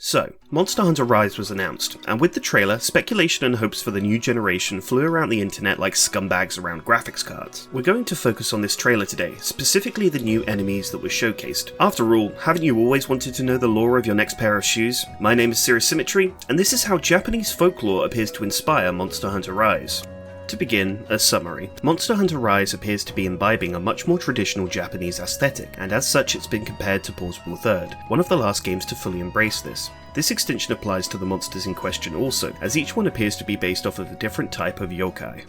So, Monster Hunter Rise was announced, and with the trailer, speculation and hopes for the new generation flew around the internet like scumbags around graphics cards. We're going to focus on this trailer today, specifically the new enemies that were showcased. After all, haven't you always wanted to know the lore of your next pair of shoes? My name is Cirrus Symmetry, and this is how Japanese folklore appears to inspire Monster Hunter Rise. To begin, a summary. Monster Hunter Rise appears to be imbibing a much more traditional Japanese aesthetic, and as such it's been compared to Plausible Third, one of the last games to fully embrace this. This extension applies to the monsters in question also, as each one appears to be based off of a different type of yokai.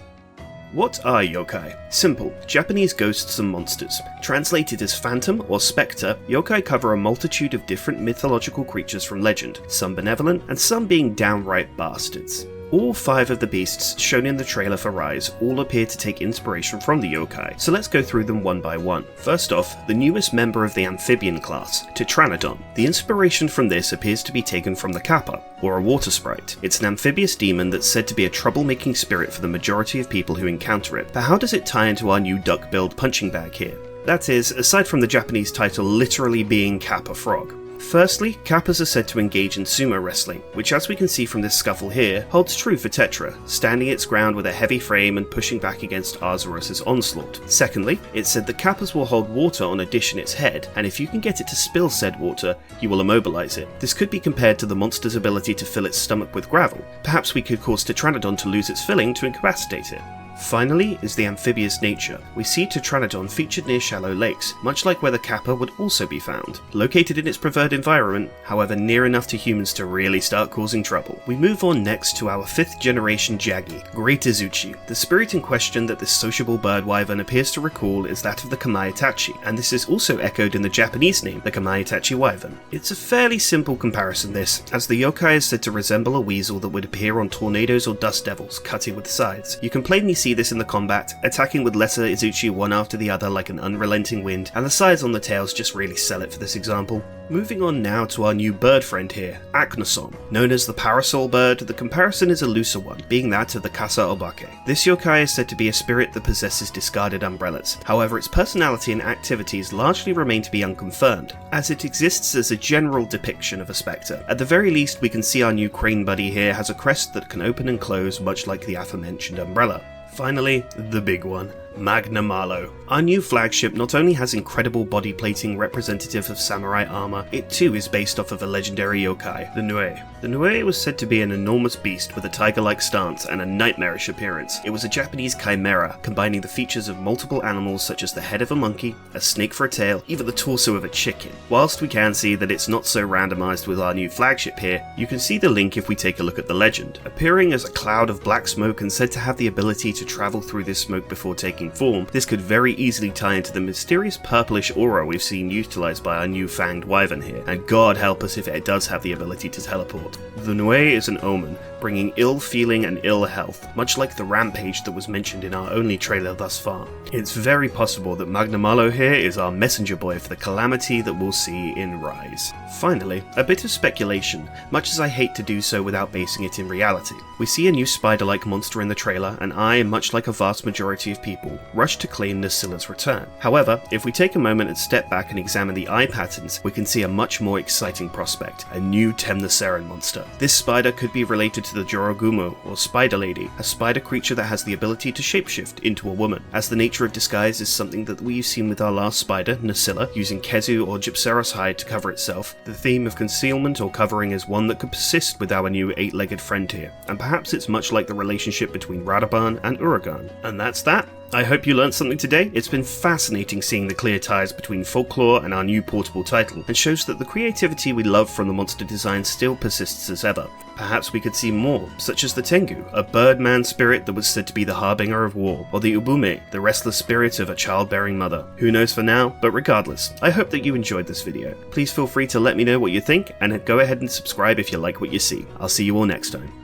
What are yokai? Simple, Japanese ghosts and monsters. Translated as phantom or spectre, yokai cover a multitude of different mythological creatures from legend, some benevolent and some being downright bastards. All 5 of the beasts shown in the trailer for Rise all appear to take inspiration from the yokai, so let's go through them one by one. First off, the newest member of the amphibian class, Tetranodon. The inspiration from this appears to be taken from the Kappa, or a water sprite. It's an amphibious demon that's said to be a troublemaking spirit for the majority of people who encounter it, but how does it tie into our new duck-billed punching bag here? That is, aside from the Japanese title literally being Kappa Frog. Firstly, Kappas are said to engage in sumo wrestling, which as we can see from this scuffle here, holds true for Tetra, standing its ground with a heavy frame and pushing back against Arzuros' onslaught. Secondly, it's said that Kappas will hold water on a dish in its head, and if you can get it to spill said water, you will immobilize it. This could be compared to the monster's ability to fill its stomach with gravel. Perhaps we could cause Tetranadon to lose its filling to incapacitate it. Finally is the amphibious nature. We see Tetranodon featured near shallow lakes, much like where the Kappa would also be found. Located in its preferred environment, however near enough to humans to really start causing trouble. We move on next to our 5th generation Jaggi Greytazuchi. The spirit in question that this sociable bird wyvern appears to recall is that of the Kamaitachi, and this is also echoed in the Japanese name, the Kamaitachi wyvern. It's a fairly simple comparison this, as the yokai is said to resemble a weasel that would appear on tornadoes or dust devils, cutting with sides. You can plainly see this in the combat, attacking with lesser Izuchi one after the other like an unrelenting wind, and the sides on the tails just really sell it for this example. Moving on now to our new bird friend here, Aknosom. Known as the parasol bird, the comparison is a looser one, being that of the Kasa Obake. This yokai is said to be a spirit that possesses discarded umbrellas, however its personality and activities largely remain to be unconfirmed, as it exists as a general depiction of a spectre. At the very least we can see our new crane buddy here has a crest that can open and close much like the aforementioned umbrella. Finally, the big one, Magna Malo. Our new flagship not only has incredible body plating representative of samurai armor, it too is based off of a legendary yokai, the Nue. The Nue was said to be an enormous beast with a tiger-like stance and a nightmarish appearance. It was a Japanese chimera, combining the features of multiple animals such as the head of a monkey, a snake for a tail, even the torso of a chicken. Whilst we can see that it's not so randomized with our new flagship here, you can see the link if we take a look at the legend. Appearing as a cloud of black smoke and said to have the ability to travel through this smoke before taking form, this could very easily tie into the mysterious purplish aura we've seen utilized by our new fanged wyvern here, and God help us if it does have the ability to teleport. The Nue is an omen, bringing ill feeling and ill health, much like the rampage that was mentioned in our only trailer thus far. It's very possible that Magnamalo here is our messenger boy for the calamity that we'll see in Rise. Finally, a bit of speculation, much as I hate to do so without basing it in reality. We see a new spider-like monster in the trailer, and I, much like a vast majority of people, rush to claim Nerscylla's return. However, if we take a moment and step back and examine the eye patterns, we can see a much more exciting prospect, a new Temnoceran monster. This spider could be related to the Jorogumo, or Spider Lady, a spider creature that has the ability to shapeshift into a woman. As the nature of disguise is something that we've seen with our last spider, Nerscylla, using Kezu or Gypceros hide to cover itself, the theme of concealment or covering is one that could persist with our new 8-legged friend here, and perhaps it's much like the relationship between Radoban and Uragan. And that's that. I hope you learned something today. It's been fascinating seeing the clear ties between folklore and our new portable title, and shows that the creativity we love from the monster design still persists as ever. Perhaps we could see more, such as the Tengu, a birdman spirit that was said to be the harbinger of war, or the Ubume, the restless spirit of a childbearing mother. Who knows for now, but regardless, I hope that you enjoyed this video. Please feel free to let me know what you think, and go ahead and subscribe if you like what you see. I'll see you all next time.